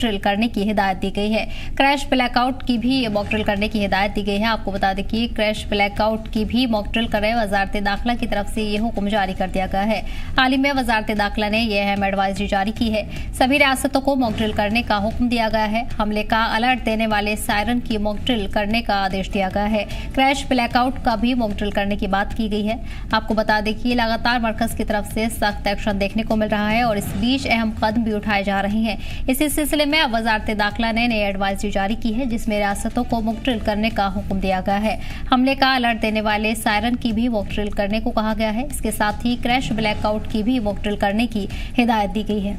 Drill करने की हिदायत दी गई है। क्रैश ब्लैकआउट की भी मॉक ड्रिल करने की हिदायत दी गई है। आपको बता दें कि क्रैश ब्लैकआउट की भी मॉक ड्रिल करें, वजारत दाखिला की तरफ से ये हुक्म जारी कर दिया गया है। हाल ही में वजारत दाखिला ने यह अहम एडवाइजरी जारी की है। सभी रियासतों को मॉक ड्रिल करने का हुक्म दिया गया है। हमले का अलर्ट देने वाले सायरन की मॉक ड्रिल करने का आदेश दिया गया है। क्रैश ब्लैकआउट का भी मॉक ड्रिल करने की बात की गई है। आपको बता दें कि लगातार मरकज की तरफ से सख्त एक्शन देखने को मिल रहा है और इस बीच अहम कदम भी उठाए जा रहे हैं। इसी सिलसिले में अब वजारत दाखिला ने नई एडवाइजरी जारी की है, जिसमें रियासतों को मॉक ड्रिल करने का हुक्म दिया गया है। हमले का अलर्ट देने वाले सायरन की भी मॉक ड्रिल करने को कहा गया है। इसके साथ ही क्रैश ब्लैकआउट की भी मॉक ड्रिल करने की हिदायत दी गई है।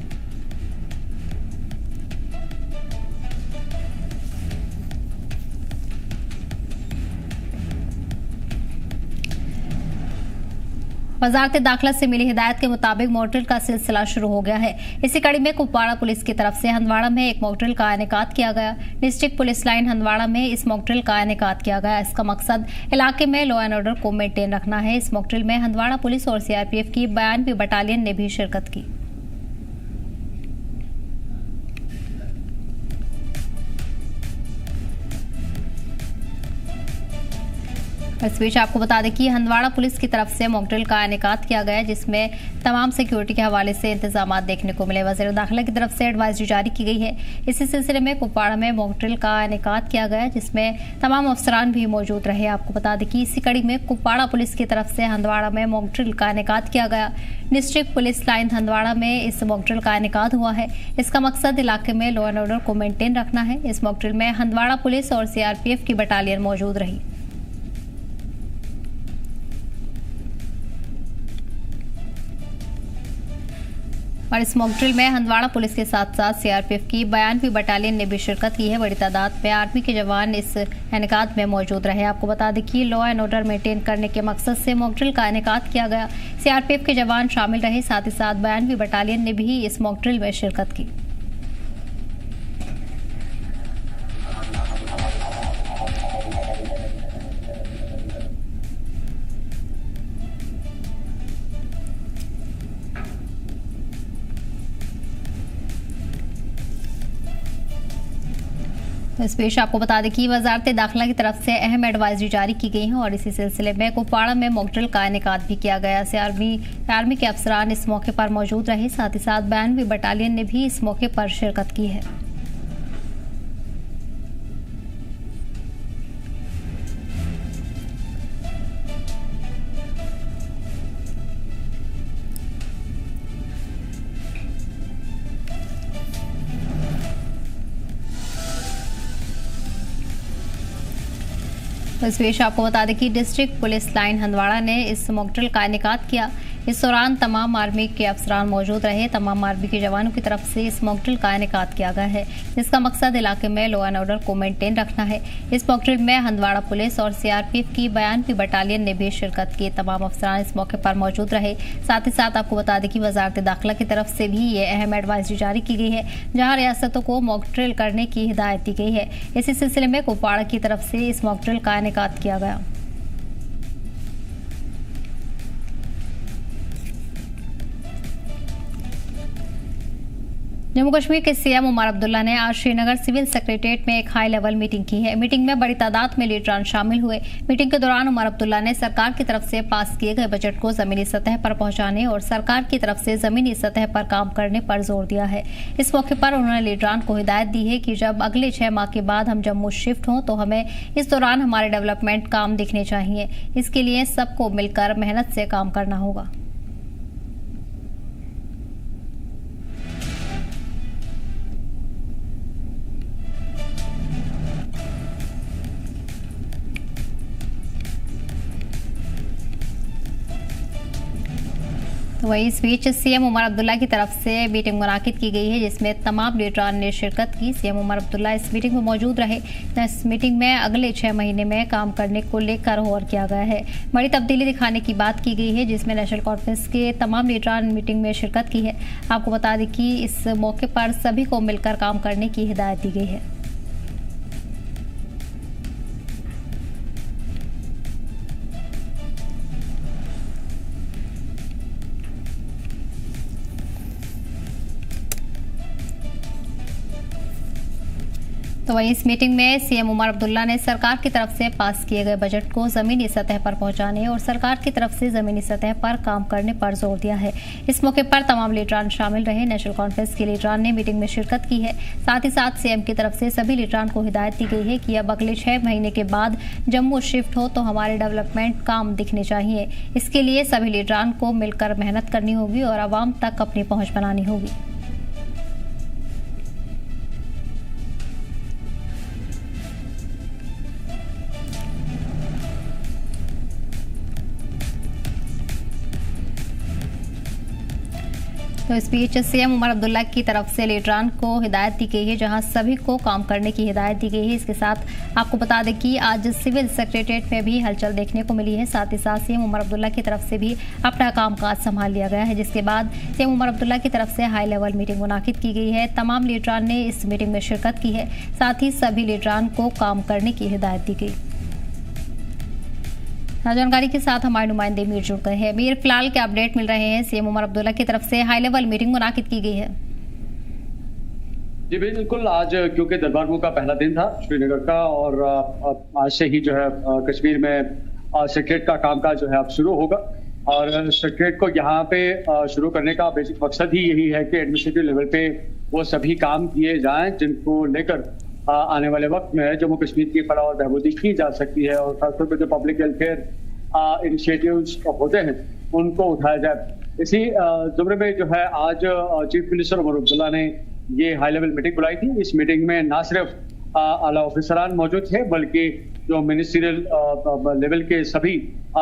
वजारत दाखिला से मिली हिदायत के मुताबिक मॉक ड्रिल का सिलसिला शुरू हो गया है। इसी कड़ी में कुपवाड़ा पुलिस की तरफ से हंदवाड़ा में एक मॉक ड्रिल का इनेकाद किया गया। डिस्ट्रिक्ट पुलिस लाइन हंदवाड़ा में इस मॉक ड्रिल का इनेकाद किया गया। इसका मकसद इलाके में लॉ एंड ऑर्डर को मेंटेन रखना है। इस मॉक ड्रिल में हंदवाड़ा पुलिस और सीआरपीएफ की 92वीं बटालियन ने भी शिरकत की। इस बीच आपको बता दें कि हंदवाड़ा पुलिस की तरफ से मॉक ड्रिल का इनेकाद किया गया, जिसमें तमाम सिक्योरिटी के हवाले से इंतजाम देखने को मिले। वज़ीर दाखिला की तरफ से एडवाइजरी जारी की गई है। इसी सिलसिले में कुपवाड़ा में मॉक ड्रिल का इनेकाद किया गया, जिसमें तमाम अफसरान भी मौजूद रहे। आपको बता दें कि इसी कड़ी में कुपवाड़ा पुलिस की तरफ से हंदवाड़ा में मॉक ड्रिल का इनेकाद किया गया। डिस्ट्रिक्ट पुलिस लाइन हंदवाड़ा में इस मॉक ड्रिल का इनेकाद हुआ है। इसका मकसद इलाके में लॉ एंड ऑर्डर को मेंटेन रखना है। इस मॉक ड्रिल में हंदवाड़ा पुलिस और सीआरपीएफ की बटालियन मौजूद रही। और इस मॉक ड्रिल में हंदवाड़ा पुलिस के साथ साथ सीआरपीएफ की 92वीं बटालियन ने भी शिरकत की है। बड़ी तादाद में आर्मी के जवान इस इनेकाद में मौजूद रहे। आपको बता दें कि लॉ एंड ऑर्डर मेंटेन करने के मकसद से मॉक ड्रिल का इनेकाद किया गया। सीआरपीएफ के जवान शामिल रहे, साथ ही साथ 92वीं बटालियन ने भी इस मॉक ड्रिल में शिरकत की। इस बीच आपको बता दें कि वजारत दाखिला की तरफ से अहम एडवाइजरी जारी की गई है और इसी सिलसिले में कुपवाड़ा में मॉक ड्रिल का इनेकाद भी किया गया। से आर्मी के अफसरान इस मौके पर मौजूद रहे, साथ ही साथ 92वीं बटालियन ने भी इस मौके पर शिरकत की है। इस बीच आपको बता दें कि डिस्ट्रिक्ट पुलिस लाइन हंदवाड़ा ने इस मॉक ड्रिल का इनेकाद किया। इस दौरान तमाम आर्मी के अफसरान मौजूद रहे। तमाम आर्मी के जवानों की तरफ से इस मॉक ड्रिल का इनेकाद किया गया है, जिसका मकसद इलाके में लॉ एंड ऑर्डर को मेंटेन रखना है। इस मॉक ड्रिल में हंदवाड़ा पुलिस और सीआरपीएफ की 92वीं बटालियन ने भी शिरकत की। तमाम अफसरान इस मौके पर मौजूद रहे। साथ ही साथ आपको बता दें कि वजारत दाखिला की तरफ से भी ये अहम एडवाइजरी जारी की गई है, जहाँ रियासतों को मॉक ड्रिल करने की हिदायत दी गई है। इसी सिलसिले में कुपवाड़ा की तरफ से इस मॉक ड्रिल का इनेकाद किया गया। जम्मू कश्मीर के सीएम उमर अब्दुल्ला ने आज श्रीनगर सिविल सेक्रेटेरिएट में एक हाई लेवल मीटिंग की है। मीटिंग में बड़ी तादाद में लीडरान शामिल हुए। मीटिंग के दौरान उमर अब्दुल्ला ने सरकार की तरफ से पास किए गए बजट को जमीनी सतह पर पहुंचाने और सरकार की तरफ से जमीनी सतह पर काम करने पर जोर दिया है। इस मौके पर उन्होंने लीडरान को हिदायत दी है कि जब अगले 6 माह के बाद हम जम्मू शिफ्ट हों तो हमें इस दौरान हमारे डेवलपमेंट काम दिखने चाहिए। इसके लिए सबको मिलकर मेहनत से काम करना होगा। तो वही इस बीच सीएम उमर अब्दुल्ला की तरफ से मीटिंग मुनाकिद की गई है, जिसमें तमाम लीडरान ने शिरकत की। सीएम उमर अब्दुल्ला इस मीटिंग में मौजूद रहे। इस मीटिंग में अगले 6 महीने में काम करने को लेकर गौर किया गया है। बड़ी तब्दीली दिखाने की बात की गई है, जिसमें नेशनल कॉन्फ्रेंस के तमाम लीडरान मीटिंग में शिरकत की है। आपको बता दें कि इस मौके पर सभी को मिलकर काम करने की हिदायत दी गई है। तो वहीं इस मीटिंग में सीएम उमर अब्दुल्ला ने सरकार की तरफ से पास किए गए बजट को जमीनी सतह पर पहुंचाने और सरकार की तरफ से जमीनी सतह पर काम करने पर जोर दिया है। इस मौके पर तमाम लीडरान शामिल रहे। नेशनल कॉन्फ्रेंस के लीडरान ने मीटिंग में शिरकत की है। साथ ही साथ सीएम की तरफ से सभी लीडरान को हिदायत दी गई है कि अब अगले 6 महीने के बाद जम्मू शिफ्ट हो तो हमारे डेवलपमेंट काम दिखने चाहिए। इसके लिए सभी लीडरान को मिलकर मेहनत करनी होगी और आवाम तक अपनी पहुंच बनानी होगी। तो इस बीच सीएम उमर अब्दुल्ला की तरफ से लीडरान को हिदायत दी गई है, जहां सभी को काम करने की हिदायत दी गई है। इसके साथ आपको बता दें कि आज सिविल सेक्रेटरीट में भी हलचल देखने को मिली है। साथ ही साथ सीएम उमर अब्दुल्ला की तरफ से भी अपना कामकाज संभाल लिया गया है, जिसके बाद सीएम उमर अब्दुल्ला की तरफ से हाई लेवल मीटिंग मुनाकिद की गई है। तमाम लीडरान ने इस मीटिंग में शिरकत की है। साथ ही सभी लीडरान को काम करने की हिदायत दी गई। जानकारी के साथ हमारे नुमाइंदे मीर जुड़ गए हैं। मीर, फिलहाल क्या अपडेट मिल रहे हैं? सीएम उमर अब्दुल्ला की तरफ से हाई लेवल मीटिंग मुनाकिद की गई है। जी बिल्कुल, आज क्योंकि दरबार का पहला दिन था श्रीनगर का, और आज से ही जो है कश्मीर में सेक्रेटरीट का कामकाज जो है अब शुरू होगा। और सेक्रेटरीट को यहाँ पे शुरू करने का बेसिक मकसद ही यही है कि एडमिनिस्ट्रेटिव लेवल पे वो सभी काम किए जाएं जिनको लेकर आने वाले वक्त में जम्मू कश्मीर की फलाह और बहबूदी की जा सकती है, और खासतौर पर जो पब्लिक वेलफेयर इनिशिएटिव्स होते हैं उनको उठाया जाए। इसी जुमरे में जो है आज चीफ मिनिस्टर उमर अब्दुल्ला ने ये हाई लेवल मीटिंग बुलाई थी। इस मीटिंग में ना सिर्फ आला ऑफिसरान मौजूद थे, बल्कि जो मिनिस्ट्रियल लेवल के सभी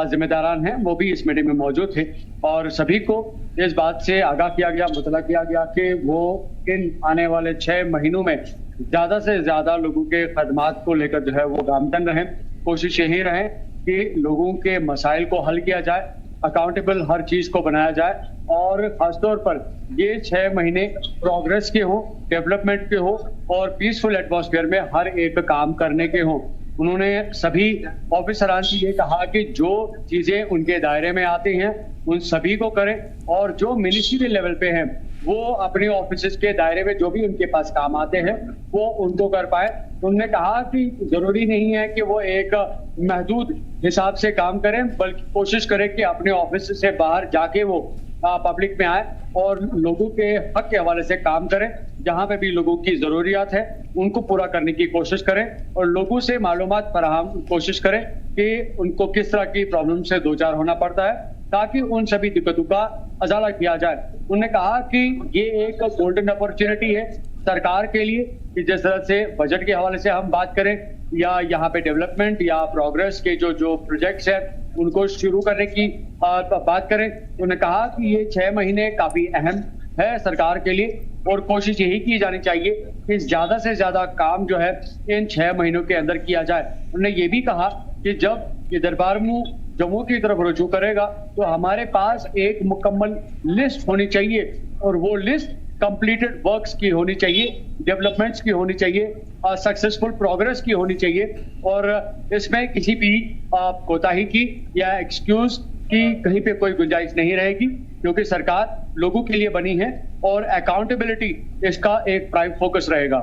जिम्मेदारान हैं वो भी इस मीटिंग में मौजूद थे, और सभी को इस बात से आगाह किया गया, मुतला किया गया कि वो इन आने वाले 6 महीनों में ज्यादा से ज्यादा लोगों के खदमात को लेकर जो है वो गामतन रहें। कोशिश यही रहे कि लोगों के मसाइल को हल किया जाए, अकाउंटेबल हर चीज को बनाया जाए, और खासतौर पर ये 6 महीने प्रोग्रेस के हो, डेवलपमेंट के हो, और पीसफुल एटमॉस्फेयर में हर एक काम करने के हो। उन्होंने सभी ऑफिसरान से ये कहा कि जो चीजें उनके दायरे में आती हैं उन सभी को करें, और जो मिनिस्ट्रियल लेवल पे हैं वो अपने ऑफिस के दायरे में जो भी उनके पास काम आते हैं वो उनको कर पाए। उन्होंने कहा कि जरूरी नहीं है कि वो एक महदूद हिसाब से काम करें, बल्कि कोशिश करें कि अपने ऑफिस से बाहर जाके वो पब्लिक में आए और लोगों के हक के हवाले से काम करें। जहां पे भी लोगों की जरूरियात है उनको पूरा करने की कोशिश करें, और लोगों से मालूमात फराहम कोशिश करें कि उनको किस तरह की प्रॉब्लम से दो चार होना पड़ता है, ताकि उन सभी दिक्कतों का अजाला किया जाए। उन्होंने कहा कि ये एक गोल्डन अपॉर्चुनिटी है सरकार के लिए कि जिस तरह से बजट के हवाले से हम बात करें, या यहाँ पे डेवलपमेंट या प्रोग्रेस के जो प्रोजेक्ट्स है उनको शुरू करने की बात करें। उन्होंने कहा कि ये 6 महीने काफी अहम है सरकार के लिए, और कोशिश यही की जानी चाहिए कि ज्यादा से ज्यादा काम जो है इन 6 महीनों के अंदर किया जाए। उन्होंने ये भी कहा कि जब ये दरबार मुँह जम्मू की तरफ रुजू करेगा तो हमारे पास एक मुकम्मल लिस्ट होनी चाहिए, और वो लिस्ट कंप्लीटेड वर्क्स की होनी चाहिए, डेवलपमेंट्स की होनी चाहिए, सक्सेसफुल प्रोग्रेस की होनी चाहिए, और इसमें किसी भी कोताही की या एक्सक्यूज की कहीं पे कोई गुंजाइश नहीं रहेगी, क्योंकि सरकार लोगों के लिए बनी है और अकाउंटेबिलिटी इसका एक प्राइम फोकस रहेगा।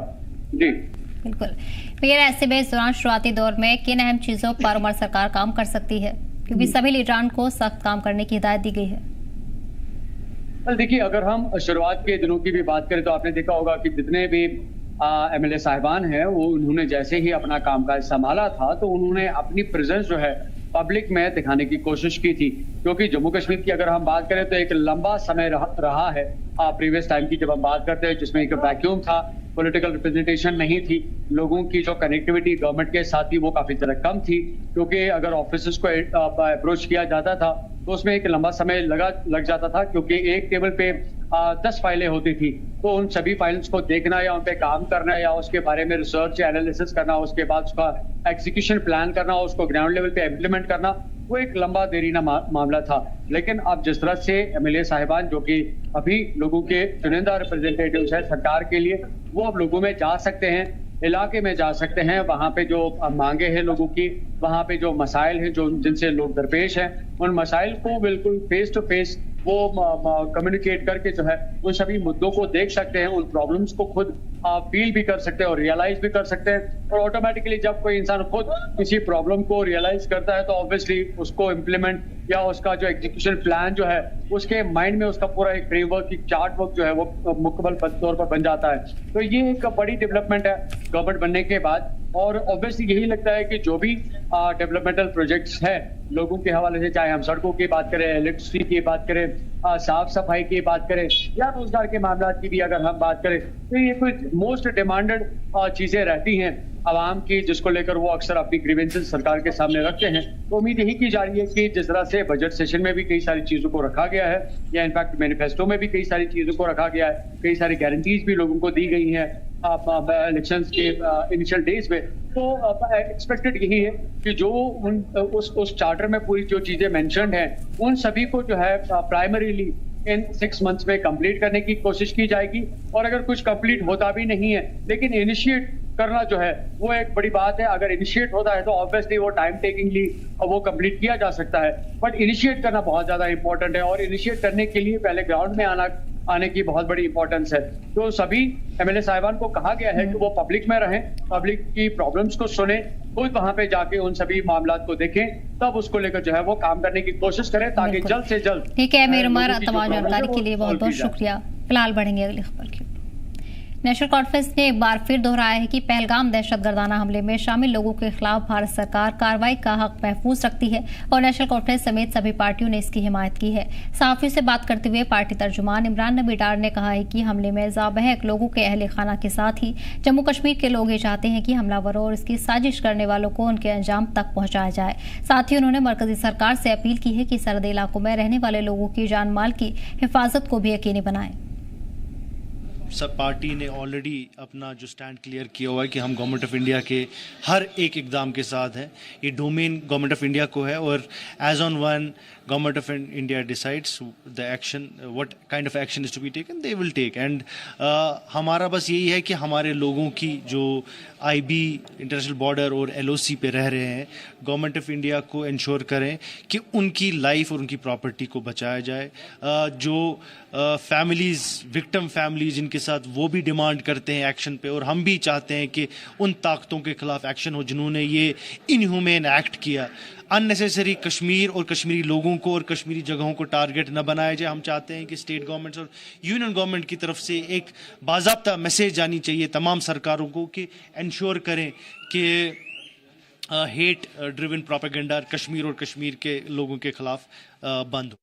जी बिल्कुल। फिर ऐसे में इस दौरान शुरुआती दौर में किन अहम चीजों पर उमर सरकार काम कर सकती है, क्योंकि सभी लीडरान को सख्त काम करने की हिदायत दी गई है? देखिए, अगर हम शुरुआत के दिनों की भी बात करें तो आपने देखा होगा कि जितने भी एमएलए साहिबान हैं वो उन्होंने जैसे ही अपना कामकाज संभाला था तो उन्होंने अपनी प्रेजेंस जो है पब्लिक में दिखाने की कोशिश की थी, क्योंकि जम्मू कश्मीर की अगर हम बात करें तो एक लंबा समय रहा है प्रीवियस टाइम की जब हम बात करते हैं, जिसमें एक वैक्यूम था, पॉलिटिकल रिप्रेजेंटेशन नहीं थी, लोगों की जो कनेक्टिविटी गवर्नमेंट के साथ थी वो काफी तरह कम थी, क्योंकि अगर ऑफिसर्स को अप्रोच किया जाता था तो उसमें एक लंबा समय लग जाता था, क्योंकि एक टेबल पे 10 फाइलें होती थी, तो उन सभी फाइल्स को देखना या उन पे काम करना या उसके बारे में रिसर्च या एनालिसिस करना, उसके बाद उसका एग्जीक्यूशन प्लान करना, उसको ग्राउंड लेवल पे इम्प्लीमेंट करना, वो एक लंबा देरीना मामला था। लेकिन अब जिस तरह से एमएलए साहिबान जो कि अभी लोगों के चुनिंदा रिप्रेजेंटेटिव्स हैं सरकार के लिए, वो अब लोगों में जा सकते हैं, इलाके में जा सकते हैं, वहाँ पे जो मांगे हैं लोगों की, वहाँ पे जो मसाइल हैं जो जिनसे लोग दरपेश हैं, उन मसाइल को बिल्कुल फेस टू फेस वो कम्युनिकेट करके जो है उन सभी मुद्दों को देख सकते हैं, उन प्रॉब्लम्स को खुद फील भी कर सकते हैं और रियलाइज भी कर सकते हैं। और ऑटोमेटिकली जब कोई इंसान खुद किसी प्रॉब्लम को रियलाइज करता है तो ऑब्वियसली उसको इम्प्लीमेंट या उसका जो एग्जीक्यूशन प्लान जो है उसके माइंड में उसका पूरा एक फ्रेमवर्क, एक चार्ट वर्क जो है वो मुकम्मल तौर पर बन जाता है। तो ये एक बड़ी डेवलपमेंट है गवर्नमेंट बनने के बाद। और ऑब्वियसली यही लगता है कि जो भी डेवलपमेंटल प्रोजेक्ट्स हैं लोगों के हवाले से, चाहे हम सड़कों की बात करें, इलेक्ट्रिसिटी की बात करें, साफ सफाई की बात करें या रोजगार के मामला की भी अगर हम बात करें, तो ये कुछ मोस्ट डिमांडेड चीजें रहती हैं आवाम की, जिसको लेकर वो अक्सर अपनी ग्रीवेंसेस सरकार के सामने रखते हैं। तो उम्मीद यही की जा रही है कि जिस तरह से बजट सेशन में भी कई सारी चीजों को रखा गया है या इनफैक्ट मैनिफेस्टो में भी कई सारी चीजों को रखा गया है, कई सारी गारंटीज भी लोगों को दी गई हैं इलेक्शंस के इनिशियल डेज में, तो एक्सपेक्टेड यही है कि जो उस चार्टर में पूरी जो चीजें मेंशन्ड हैं उन सभी को जो है प्राइमरीली इन 6 मंथ्स में कंप्लीट करने की कोशिश की जाएगी। और अगर कुछ कंप्लीट होता भी नहीं है लेकिन इनिशिएट करना जो है वो एक बड़ी बात है। अगर इनिशिएट होता है तो ऑब्वियसली वो टाइम टेकिंगली वो कंप्लीट किया जा सकता है, बट इनिशिएट करना बहुत ज्यादा इंपॉर्टेंट है और इनिशिएट करने के लिए पहले ग्राउंड में आने की बहुत बड़ी इंपॉर्टेंस है। तो सभी एमएलए साहिबान को कहा गया है कि वो पब्लिक में रहें, पब्लिक की प्रॉब्लम्स को सुने, खुद वहां पे जाके उन सभी मामलात को देखें, तब उसको लेकर जो है वो काम करने की कोशिश करें ताकि जल्द से जल्द। ठीक है अमीर उमर, तमाम जानकारी के लिए बहुत बहुत शुक्रिया। फिलहाल बढ़ेंगे अगली खबर की। नेशनल कॉन्फ्रेंस ने एक बार फिर दोहराया है कि पहलगाम दहशतगर्दाना हमले में शामिल लोगों के खिलाफ भारत सरकार कार्रवाई का हक महफूज रखती है और नेशनल कॉन्फ्रेंस समेत सभी पार्टियों ने इसकी हिमायत की है। सहाफियों से बात करते हुए पार्टी तर्जुमान इमरान नबी डार ने कहा है कि हमले में ज़ाबहक लोगों के अहले खाना के साथ ही जम्मू कश्मीर के लोग ये चाहते हैं कि हमलावरों और इसकी साजिश करने वालों को उनके अंजाम तक पहुंचाया जाए। साथ ही उन्होंने मरकजी सरकार से अपील की है कि सरहदी इलाकों में रहने वाले लोगों की जान माल की हिफाजत को भी यकीनी बनाए। सब पार्टी ने ऑलरेडी अपना जो स्टैंड क्लियर किया हुआ है कि हम गवर्नमेंट ऑफ इंडिया के हर एक इकदाम के साथ हैं। ये डोमेन गवर्नमेंट ऑफ इंडिया को है और as and when government of India decides the action, what kind of action is to be taken they will take. And हमारा बस यही है कि हमारे लोगों की जो आईबी इंटरनेशनल बॉर्डर और एलओसी पे रह रहे हैं, गवर्नमेंट ऑफ इंडिया को इंश्योर करें कि उनकी लाइफ और उनकी प्रॉपर्टी को बचाया जाए। जो फैमिलीज, विक्टिम फैमिलीज जिनके साथ, वो भी डिमांड करते हैं एक्शन पे और हम भी चाहते हैं कि उन ताकतों के खिलाफ एक्शन हो जिन्होंने ये इनह्यूमेन एक्ट किया। अननेसेसरी कश्मीर और कश्मीरी लोगों को और कश्मीरी जगहों को टारगेट न बनाया जाए। हम चाहते हैं कि स्टेट गवर्नमेंट्स और यूनियन गवर्नमेंट की तरफ से एक बाज़ाब्ता मैसेज जानी चाहिए तमाम सरकारों को कि इंश्योर करें कि हेट ड्रिवन प्रोपेगेंडा कश्मीर और कश्मीर के लोगों के खिलाफ बंद हो।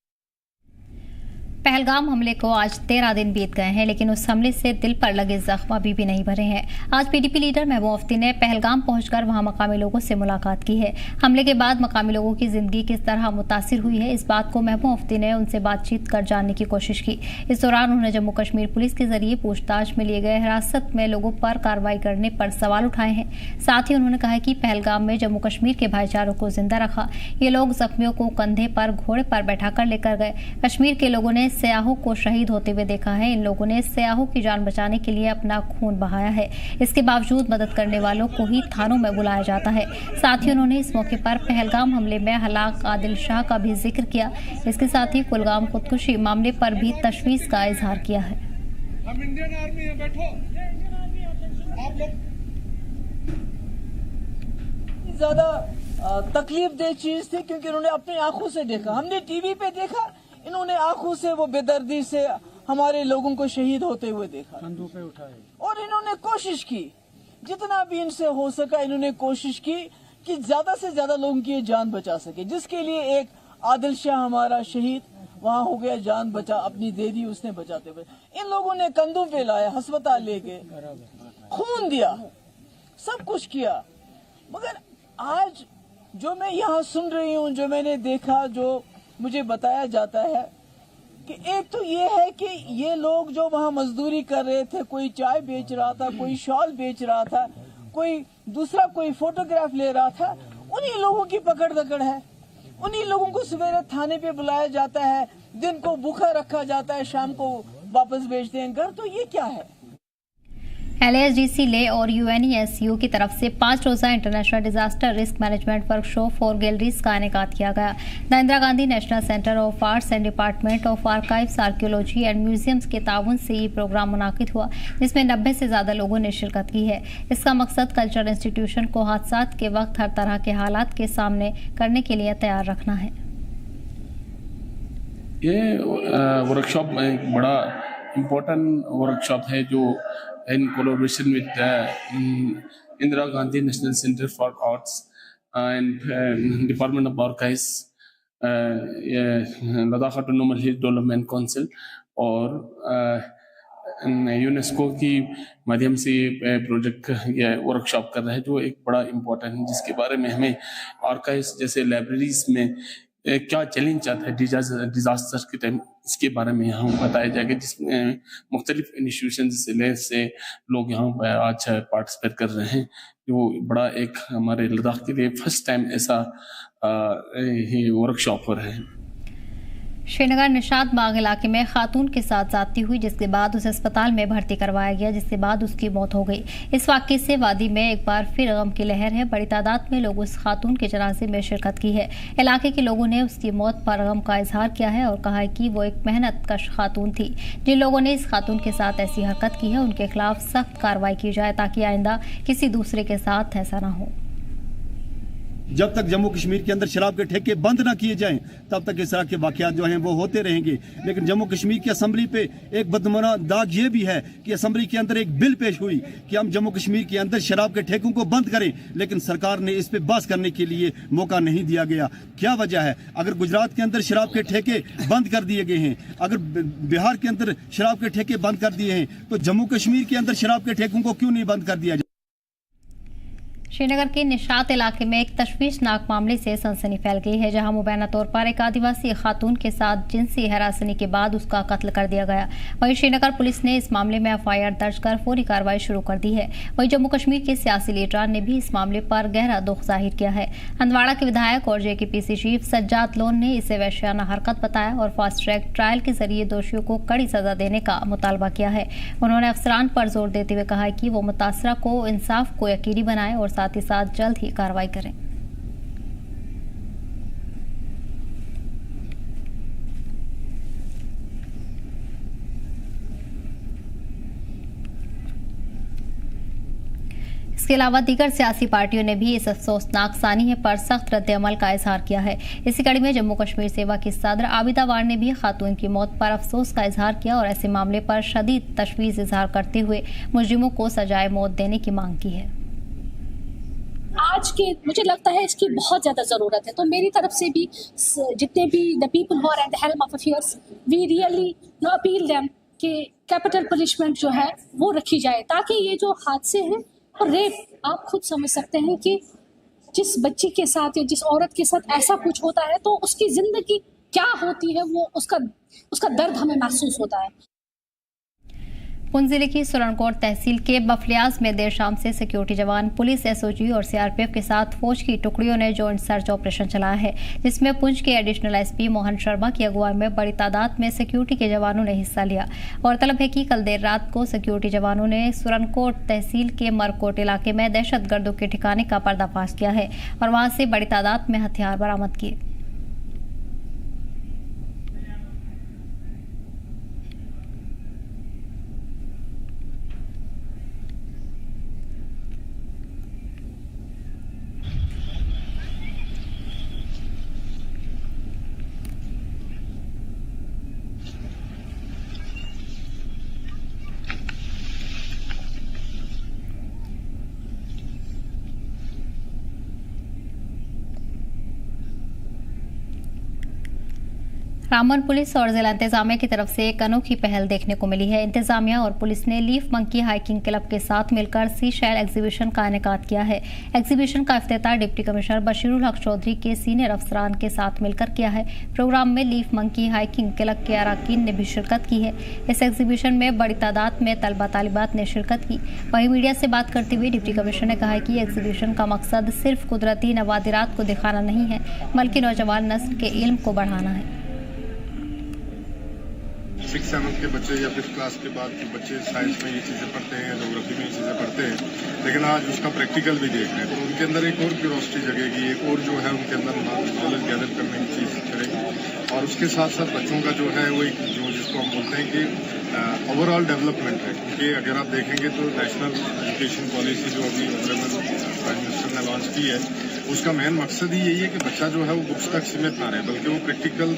पहलगाम हमले को आज 13 दिन बीत गए हैं, लेकिन उस हमले से दिल पर लगे जख्म अभी भी नहीं भरे हैं। आज पीडीपी लीडर महबूब मुफ्ती ने पहलगाम पहुंचकर वहां मकामी लोगों से मुलाकात की है। हमले के बाद मकामी लोगों की जिंदगी किस तरह मुतासिर हुई है, इस बात को महबूब मुफ्ती ने उनसे बातचीत कर जानने की कोशिश की। इस दौरान उन्होंने जम्मू कश्मीर पुलिस के जरिए पूछताछ में लिए गए हिरासत में लोगों पर कार्रवाई करने पर सवाल उठाए हैं। साथ ही उन्होंने कहा कि पहलगाम में जम्मू कश्मीर के भाईचारों को जिंदा रखा। ये लोग जख्मियों को कंधे पर घोड़े पर बैठाकर लेकर गए। कश्मीर के लोगों ने सयाहों को शहीद होते हुए देखा है। इन लोगों ने सयाहों की जान बचाने के लिए अपना खून बहाया है। इसके बावजूद मदद करने वालों को ही थानों में बुलाया जाता है। साथ ही उन्होंने इस मौके पर पहलगाम हमले में हलाक आदिल शाह का भी जिक्र किया। इसके साथ ही कुलगाम खुदकुशी मामले पर भी तशवीश का इजहार किया है। हम इंडियन आर्मी है, बैठो आप लोग। ज्यादा तकलीफ दे चीज थी क्योंकि उन्होंने अपनी आंखों से देखा, हमने टीवी पे देखा, इन्होंने आंखों से वो बेदर्दी से हमारे लोगों को शहीद होते हुए देखा, कंधों पे उठाए और इन्होंने कोशिश की, जितना भी इनसे हो सका इन्होंने कोशिश की कि ज्यादा से ज्यादा लोगों की जान बचा सके। जिसके लिए एक आदिल शाह हमारा शहीद वहां हो गया, जान बचा, अपनी दे दी उसने बचाते हुए। इन लोगों ने कंधों पे लाया, अस्पताल ले गए, खून दिया, सब कुछ किया। मगर आज जो मैं यहाँ सुन रही हूँ, जो मैंने देखा, जो मुझे बताया जाता है कि एक तो ये है कि ये लोग जो वहाँ मजदूरी कर रहे थे, कोई चाय बेच रहा था, कोई शॉल बेच रहा था, कोई दूसरा कोई फोटोग्राफ ले रहा था, उन्हीं लोगों की पकड़ दकड़ है। उन्हीं लोगों को सवेरे थाने पे बुलाया जाता है, दिन को भूखा रखा जाता है, शाम को वापस भेजते हैं घर। तो ये क्या है? LASDC ले और UNESU की तरफ से 5 रोजा international disaster risk management workshop for galleries का इनेकाद किया गया। The Indira Gandhi national centre of arts and department of archives archaeology and museums के ताउन से ये प्रोग्राम मुनाकिद हुआ, जिसमें 90 से ज्यादा लोगों ने शिरकत की है। इसका मकसद कल्चरल इंस्टीट्यूशन को हादसात के वक्त हर तरह के हालात के सामने करने के लिए तैयार रखना है। ये वर्कशॉप एक बड़ा इम्पोर्टेंट वर्कशॉप है जो in collaboration with Indira Gandhi National Center for Arts and Department of Archives, Ladakh autonomous hill development council और यूनेस्को की माध्यम से ये प्रोजेक्ट या वर्कशॉप कर रहा है, जो एक बड़ा इम्पोर्टेंट है, जिसके बारे में हमें आर्काइव्स जैसे लाइब्रेरीज में क्या चैलेंज आता है डिजास्टर के टाइम, इसके बारे में यहाँ बताया जाएगा, जिसमें मुख्तलिफ इंस्टीट्यूशन से लोग यहाँ पर आज पार्टिसिपेट कर रहे हैं। जो बड़ा एक हमारे लद्दाख के लिए फर्स्ट टाइम ऐसा वर्कशॉप हो रहा है। श्रीनगर निशात बाग इलाके में खातून के साथ ज्यादती हुई, जिसके बाद उसे अस्पताल में भर्ती करवाया गया, जिसके बाद उसकी मौत हो गई। इस वाक़े से वादी में एक बार फिर गम की लहर है। बड़ी तादाद में लोग उस खातून के जनाजे में शिरकत की है। इलाके के लोगों ने उसकी मौत पर गम का इजहार किया है और कहा है कि वो एक मेहनत कश खातून थी। जिन लोगों ने इस खातून के साथ ऐसी हरकत की है, उनके खिलाफ सख्त कार्रवाई की जाए ताकि आइंदा किसी दूसरे के साथ ऐसा न हो। जब तक जम्मू कश्मीर के अंदर शराब के ठेके बंद ना किए जाएं, तब तक इस तरह के वाकयात जो हैं वो होते रहेंगे। लेकिन जम्मू कश्मीर की असम्बली पे एक बदमना दाग ये भी है कि असम्बली के अंदर एक बिल पेश हुई कि हम जम्मू कश्मीर के अंदर शराब के ठेकों को बंद करें, लेकिन सरकार ने इस पे बहस करने के लिए मौका नहीं दिया गया। क्या वजह है? अगर गुजरात के अंदर शराब के ठेके बंद कर दिए गए हैं, अगर बिहार के अंदर शराब के ठेके बंद कर दिए हैं, तो जम्मू कश्मीर के अंदर शराब के ठेकों को क्यों नहीं बंद कर दिया? श्रीनगर के निशात इलाके में एक तशवीशनाक मामले से सनसनी फैल गई है, जहां मुबैना तौर पर एक आदिवासी खातून के साथ जिनसी हरासनी के बाद उसका कत्ल कर दिया गया। वहीं श्रीनगर पुलिस ने इस मामले में FIR दर्ज कर फौरी कार्रवाई शुरू कर दी है। वहीं जम्मू कश्मीर के सियासी लीडरान ने भी इस मामले पर गहरा दुख जाहिर किया है। हंदवाड़ा के विधायक और JKPC चीफ सज्जाद लोन ने इसे वहशियाना हरकत बताया और फास्ट ट्रैक ट्रायल के जरिए दोषियों को कड़ी सजा देने का मुतालबा किया है। उन्होंने अफसरान पर जोर देते हुए कहा है कि वो मुतासरा को इंसाफ को यकीनी बनाए और साथ ही साथ जल्द ही कार्रवाई करें। इसके अलावा दीगर सियासी पार्टियों ने भी इस अफसोसनाक सानिए पर सख्त रद्द-ए-अमल का इजहार किया है। इसी कड़ी में जम्मू कश्मीर सेवा की सदर आबिदा वार ने भी खातून की मौत पर अफसोस का इजहार किया और ऐसे मामले पर शदीद तशवीश इजहार करते हुए मुजरिमों को सजाए मौत देने की मांग की है। आज के मुझे लगता है इसकी बहुत ज़्यादा ज़रूरत है, तो मेरी तरफ से भी जितने भी the people who are at the helm of affairs, we really appeal them कि कैपिटल पनिशमेंट जो है वो रखी जाए, ताकि ये जो हादसे हैं और रेप, आप खुद समझ सकते हैं कि जिस बच्ची के साथ या जिस औरत के साथ ऐसा कुछ होता है तो उसकी ज़िंदगी क्या होती है, वो उसका दर्द हमें महसूस होता है। पुंछ जिले की सुरनकोट तहसील के बफलियाज में देर शाम से सिक्योरिटी जवान, पुलिस, SOG और CRPF के साथ फौज की टुकड़ियों ने जॉइंट सर्च ऑपरेशन चलाया है, जिसमें पुंछ के एडिशनल SP मोहन शर्मा की अगुवाई में बड़ी तादाद में सिक्योरिटी के जवानों ने हिस्सा लिया। गौरतलब है कि कल देर रात को सिक्योरिटी जवानों ने सुरनकोट तहसील के मरकोट इलाके में दहशतगर्दों के ठिकाने का पर्दाफाश किया है और वहां से बड़ी तादाद में हथियार बरामद किए। रामबन पुलिस और जिला इंतजामिया की तरफ से एक अनोखी पहल देखने को मिली है। इंतजामिया और पुलिस ने लीफ मंकी हाइकिंग क्लब के साथ मिलकर सी शैल एग्जीबिशन का इनेकाद किया है। एग्जीबिशन का इफ्तिताह डिप्टी कमिश्नर बशीरुल हक चौधरी के सीनियर अफसरान के साथ मिलकर किया है। प्रोग्राम में लीफ मंकी हाइकिंग क्लब के अरकान ने भी शिरकत की है। इस एग्जीबिशन में बड़ी तादाद में तलबा तालिबात ने शिरकत की। वहीं मीडिया से बात करते हुए डिप्टी कमिश्नर ने कहा है कि एग्जीबिशन का मकसद सिर्फ कुदरती नवादिरात को दिखाना नहीं है, बल्कि नौजवान नस्ल के इल्म को बढ़ाना है। 6th 7th के बच्चे या 5th क्लास के बाद के बच्चे साइंस में ये चीज़ें पढ़ते हैं, ज्योग्राफी में ये चीज़ें पढ़ते हैं, लेकिन आज उसका प्रैक्टिकल भी देख रहे हैं, तो उनके अंदर एक और क्यूरोसिटी जगेगी, एक और जो है उनके अंदर नॉलेज गैदर करने की चीज़ करेगी। और उसके साथ साथ बच्चों का जो है वो एक जो जिसको हम बोलते हैं कि ओवरऑल डेवलपमेंट है, क्योंकि अगर आप देखेंगे तो नेशनल एजुकेशन पॉलिसी जो अभी ऑनरेबल प्राइम मिनिस्टर ने लॉन्च की है, उसका मेन मकसद ही यही है कि बच्चा जो है वो बुक्स तक सीमित ना रहे, बल्कि वो प्रैक्टिकल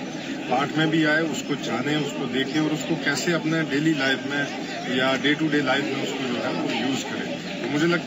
पार्ट में भी आए, उसको जाने, उसको देखे और उसको कैसे अपने डेली लाइफ में या डे टू डे लाइफ में उसको जो है वो यूज़ करे। तो मुझे लगता है